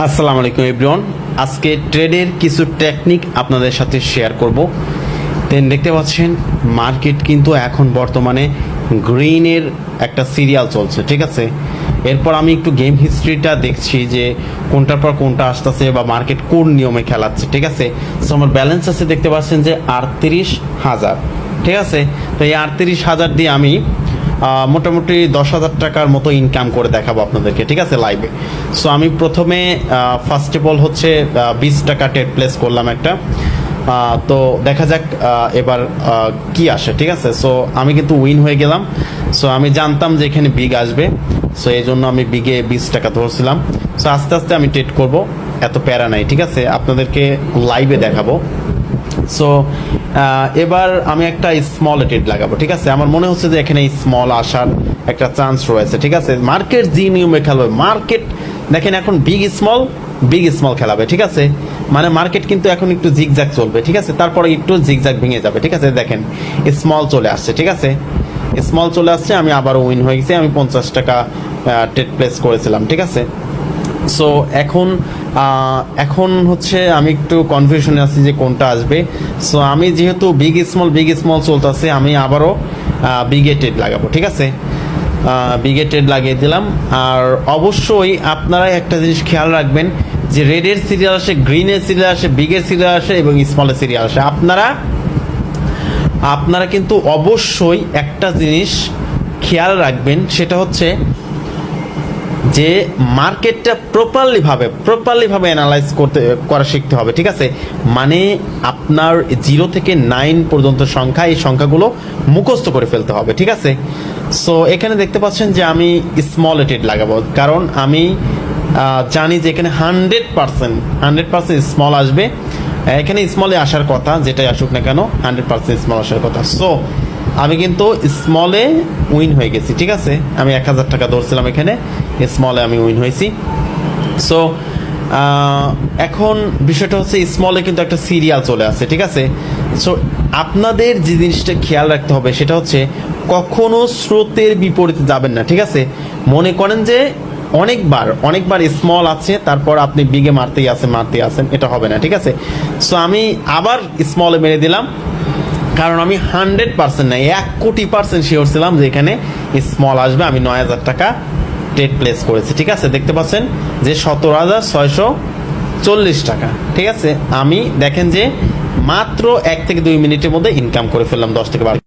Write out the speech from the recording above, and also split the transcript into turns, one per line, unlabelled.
আসসালামু আলাইকুম এভরিওয়ান। আজকে ট্রেডের কিছু টেকনিক আপনাদের সাথে শেয়ার করব। দেন দেখতে পাচ্ছেন মার্কেট কিন্তু এখন বর্তমানে গ্রিনের একটা সিরিয়াল চলছে, ঠিক আছে। এরপর আমি একটু গেম হিস্ট্রিটা দেখছি যে কোনটার পর কোনটা আসতেছে বা মার্কেট কোন নিয়মে খেলাচ্ছে, ঠিক আছে। সো আমার ব্যালেন্স আছে দেখতে পাচ্ছেন যে 38,000, ঠিক আছে। তো এই 38,000 দিয়ে আমি মোটামুটি 10,000 টাকার মতো ইনকাম করে দেখাবো আপনাদেরকে, ঠিক আছে, লাইভে। সো আমি প্রথমে ফার্স্ট অফ অল হচ্ছে 20 টাকা ট্রেড প্লেস করলাম একটা। তো দেখা যাক এবার কি আসে, ঠিক আছে। সো আমি কিন্তু উইন হয়ে গেলাম। সো আমি জানতাম যে এখানে বিগ আসবে, সো এই জন্য আমি বিগে 20 টাকা ধরছিলাম। সো আস্তে আস্তে আমি ট্রেড করব, এত প্যারা নাই, ঠিক আছে, আপনাদেরকে লাইভে দেখাবো। সো এবার আমি একটা স্মল ট্রেড লাগাবো, ঠিক আছে। আমার মনে হচ্ছে যে এখানে স্মল আসার একটা চান্স রয়েছে, ঠিক আছে। মার্কেট যে নিয়মে খেলবে, মার্কেট দেখেন এখন বিগ স্মল খেলাবে, ঠিক আছে। মানে মার্কেট কিন্তু এখন একটু জিগজ্যাগ চলবে, ঠিক আছে, তারপরে একটু জিগজ্যাগ ভেঙে যাবে, ঠিক আছে। দেখেন স্মল চলে আসছে, ঠিক আছে, স্মল চলে আসছে। আমি আবারও উইন হয়ে গেছি, আমি 50 টাকা ট্রেড প্লেস করেছিলাম, ঠিক আছে। সো এখন হচ্ছে আমি একটু কনফিউশনে আছি যে কোনটা আসবে। সো আমি যেহেতু বিগ স্মল চলতেছে, আমি আবারও বিগে ট্রেড লাগাবো, ঠিক আছে। বিগে ট্রেড লাগিয়ে দিলাম। আর অবশ্যই আপনারা একটা জিনিস খেয়াল রাখবেন যে রেডের সিরিয়াল আসে, গ্রিনের সিরিয়াল আসে, বিগের সিরিয়াল আসে এবং স্মলের সিরিয়াল আসে। আপনারা কিন্তু অবশ্যই একটা জিনিস খেয়াল রাখবেন, সেটা হচ্ছে যে মার্কেটটা প্রপারলি ভাবে অ্যানালাইজ করা শিখতে হবে, ঠিক আছে। মানে আপনার 0 থেকে 9 পর্যন্ত সংখ্যা, এই সংখ্যাগুলো মুখস্থ করে ফেলতে হবে, ঠিক আছে। সো এখানে দেখতে পাচ্ছেন যে আমি স্মল ট্রেড লাগাবো, কারণ আমি জানি যে এখানে 100% স্মল আসবে। এখানে স্মলে আসার কথা, যেটাই আসুক না কেন 100% স্মল আসার কথা। সো আমি কিন্তু স্মলে উইন হয়ে গেছি, ঠিক আছে। আমি 1000 টাকা ধরছিলাম, এখানে স্মলে আমি উইন হয়েছি। সো এখন বিষয়টা হচ্ছে স্মলে কিন্তু একটা সিরিয়াল চলে আসছে, ঠিক আছে। সো আপনাদের যে জিনিসটা খেয়াল রাখতে হবে সেটা হচ্ছে কখনো স্রোতের বিপরীতে যাবেন না, ঠিক আছে। মনে করেন যে অনেকবার স্মল আছে, তারপর আপনি বিগে মারতেই আছেন, এটা হবে না, ঠিক আছে। সো আমি আবার স্মলে মেরে দিলাম, কারণ আমি 100% না 1,000,000% শিওর ছিলাম যে এখানে স্মল আসবে। আমি 9,000 টাকা ট্রেড প্লেস করেছি, ঠিক আছে। দেখতে পাচ্ছেন যে 17,640 টাকা, ঠিক আছে। আমি দেখেন যে মাত্র 1 থেকে 2 মিনিটের মধ্যে ইনকাম করে ফেললাম 10 থেকে 12।